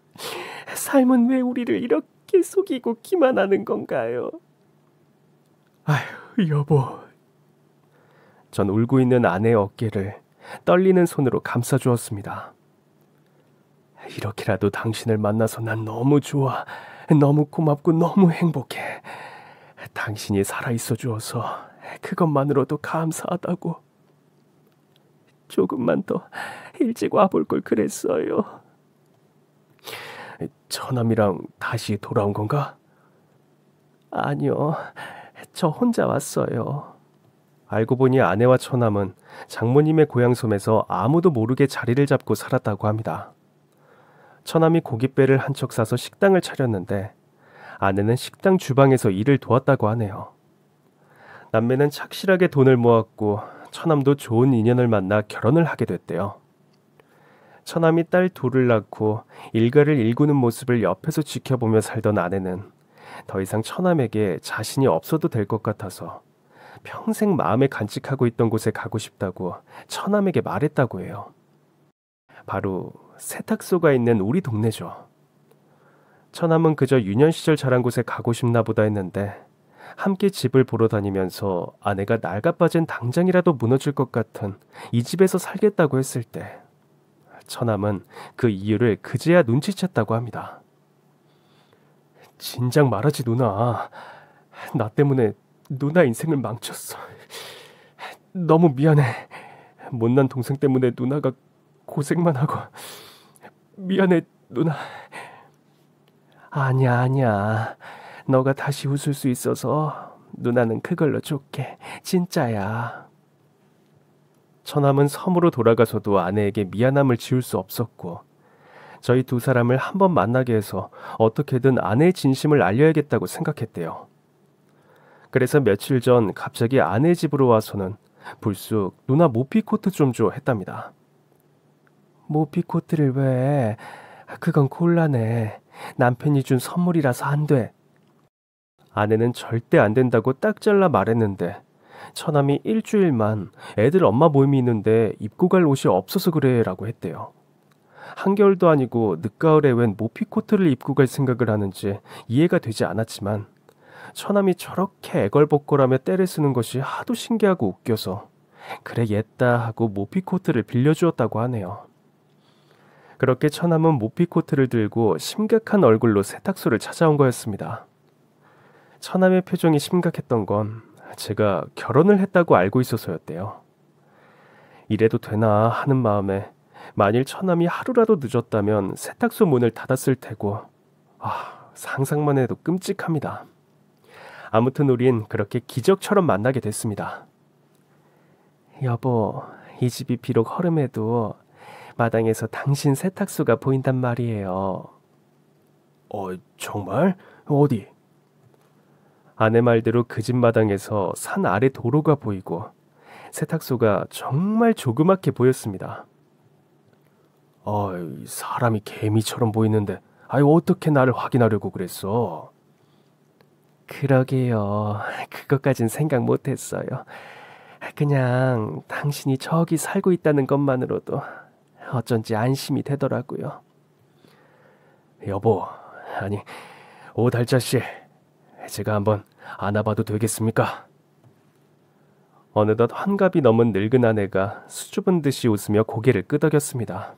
삶은 왜 우리를 이렇게 속이고 기만하는 건가요? 아휴, 여보. 전 울고 있는 아내의 어깨를 떨리는 손으로 감싸주었습니다. 이렇게라도 당신을 만나서 난 너무 좋아. 너무 고맙고 너무 행복해. 당신이 살아있어 주어서 그것만으로도 감사하다고. 조금만 더 일찍 와볼 걸 그랬어요. 처남이랑 다시 돌아온 건가? 아니요, 저 혼자 왔어요. 알고 보니 아내와 처남은 장모님의 고향 섬에서 아무도 모르게 자리를 잡고 살았다고 합니다. 처남이 고깃배를 한 척 사서 식당을 차렸는데 아내는 식당 주방에서 일을 도왔다고 하네요. 남매는 착실하게 돈을 모았고 처남도 좋은 인연을 만나 결혼을 하게 됐대요. 처남이 딸 둘을 낳고 일가를 일구는 모습을 옆에서 지켜보며 살던 아내는 더 이상 처남에게 자신이 없어도 될 것 같아서 평생 마음에 간직하고 있던 곳에 가고 싶다고 처남에게 말했다고 해요. 바로 세탁소가 있는 우리 동네죠. 처남은 그저 유년 시절 자란 곳에 가고 싶나 보다 했는데 함께 집을 보러 다니면서 아내가 낡아빠진 당장이라도 무너질 것 같은 이 집에서 살겠다고 했을 때 처남은 그 이유를 그제야 눈치챘다고 합니다. 진작 말하지 누나. 나 때문에 누나 인생을 망쳤어. 너무 미안해. 못난 동생 때문에 누나가 고생만 하고. 미안해 누나. 아니야. 너가 다시 웃을 수 있어서 누나는 그걸로 좋게. 진짜야. 처남은 섬으로 돌아가서도 아내에게 미안함을 지울 수 없었고 저희 두 사람을 한번 만나게 해서 어떻게든 아내의 진심을 알려야겠다고 생각했대요. 그래서 며칠 전 갑자기 아내 집으로 와서는 불쑥 누나 모피 코트 좀 줘 했답니다. 모피 코트를 왜? 그건 곤란해. 남편이 준 선물이라서 안 돼. 아내는 절대 안 된다고 딱 잘라 말했는데 처남이 일주일만 애들 엄마 모임이 있는데 입고 갈 옷이 없어서 그래 라고 했대요. 한겨울도 아니고 늦가을에 웬 모피 코트를 입고 갈 생각을 하는지 이해가 되지 않았지만 처남이 저렇게 애걸복걸하며 떼를 쓰는 것이 하도 신기하고 웃겨서 그래 옛다 하고 모피 코트를 빌려주었다고 하네요. 그렇게 처남은 모피 코트를 들고 심각한 얼굴로 세탁소를 찾아온 거였습니다. 처남의 표정이 심각했던 건 제가 결혼을 했다고 알고 있어서였대요. 이래도 되나 하는 마음에 만일 처남이 하루라도 늦었다면 세탁소 문을 닫았을 테고 상상만 해도 끔찍합니다. 아무튼 우린 그렇게 기적처럼 만나게 됐습니다. 여보, 이 집이 비록 허름해도 마당에서 당신 세탁소가 보인단 말이에요. 정말? 어디? 아내 말대로 그 집 마당에서 산 아래 도로가 보이고 세탁소가 정말 조그맣게 보였습니다. 사람이 개미처럼 보이는데 어떻게 나를 확인하려고 그랬어? 그러게요. 그것까진 생각 못했어요. 그냥 당신이 저기 살고 있다는 것만으로도 어쩐지 안심이 되더라고요. 여보, 아니 오달짜씨, 제가 한번 안아봐도 되겠습니까? 어느덧 환갑이 넘은 늙은 아내가 수줍은 듯이 웃으며 고개를 끄덕였습니다.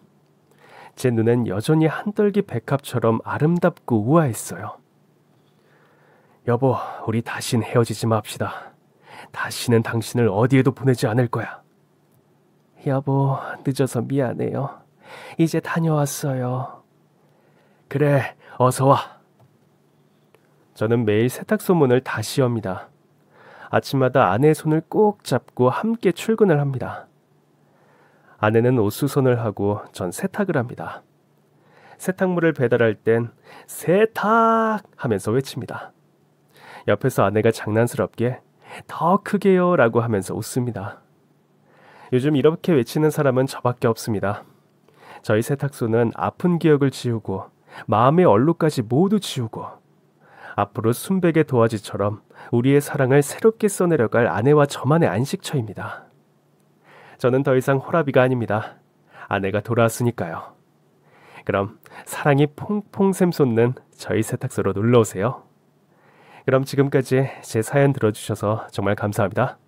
제 눈엔 여전히 한떨기 백합처럼 아름답고 우아했어요. 여보, 우리 다신 헤어지지 맙시다. 다시는 당신을 어디에도 보내지 않을 거야. 여보, 늦어서 미안해요. 이제 다녀왔어요. 그래, 어서 와. 저는 매일 세탁소 문을 다시 엽니다. 아침마다 아내의 손을 꼭 잡고 함께 출근을 합니다. 아내는 옷수선을 하고 전 세탁을 합니다. 세탁물을 배달할 땐 세탁 하면서 외칩니다. 옆에서 아내가 장난스럽게 더 크게요 라고 하면서 웃습니다. 요즘 이렇게 외치는 사람은 저밖에 없습니다. 저희 세탁소는 아픈 기억을 지우고 마음의 얼룩까지 모두 지우고 앞으로 순백의 도화지처럼 우리의 사랑을 새롭게 써내려갈 아내와 저만의 안식처입니다. 저는 더 이상 호라비가 아닙니다. 아내가 돌아왔으니까요. 그럼 사랑이 퐁퐁 샘솟는 저희 세탁소로 놀러오세요. 그럼 지금까지 제 사연 들어주셔서 정말 감사합니다.